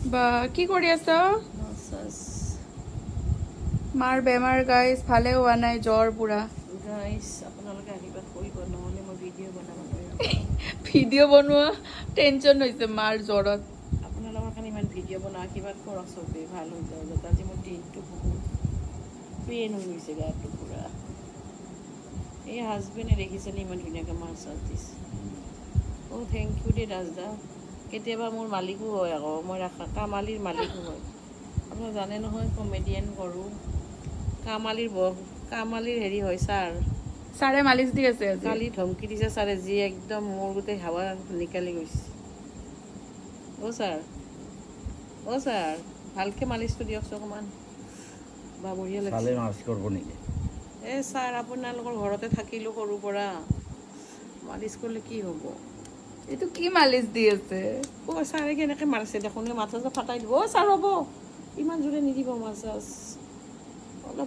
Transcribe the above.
বা কি কৰি আছ? মাৰ বেমাৰ গাইজ, ভালে হোৱা নাই, জ্বৰ পুৰা। গাইছ আপোনালোকে আশীৰ্বাদ কৰিব, নহ'লে মই ভিডিঅ' বনাব নোৱাৰিম। ভিডিঅ' বনোৱা টেনচন হৈছে মাৰ জ্বৰত। আপোনালোকৰ কাৰণে ইমান ভিডিঅ' বনাওঁ, আশীৰ্বাদ কৰক চবেই, ভাল হৈ যায় যাতে। আজি মোৰ দিনটো বহুত পেইন হৈ গৈছে গাটো পূৰা। এই হাজবেণ্ডে দেখিছেনে ইমান ধুনীয়াকৈ মাছ চাছ দিছে। অ' থেংক ইউ দেই ৰাজদা। কেতিয়াবা মোৰ মালিকো হয় আকৌ, মই কামালিৰ মালিকো হয়। আপোনালোকে জানে নহয় কমেডিয়ান কৰোঁ। কামালিৰ হেৰি হয় ছাৰ। ছাৰে মালিচ দি আছে আজি। কালি ধমকি দিছে ছাৰে, যি একদম মোৰ গোটেই হাৱা নিকালি গৈছে। অ' ছাৰ, অ' ছাৰ, ভালকৈ মালিচটো দিয়কচোন অকণমান। বা বঢ়িয়া লাগিছে। মালিচ কৰিব নেকি? এই ছাৰ, আপোনালোকৰ ঘৰতে থাকিলোঁ সৰুৰ পৰা, মালিচ কৰিলে কি হ'ব? এইটো কি মালিচ দি আছে? অ' ছাৰে কেনেকৈ মাৰিছে দেখোন, মাথা চাথা ফাটাই দিব। অ' ছাৰ হ'ব, ইমান জোৰে নিদিব মাছাজ, অলপ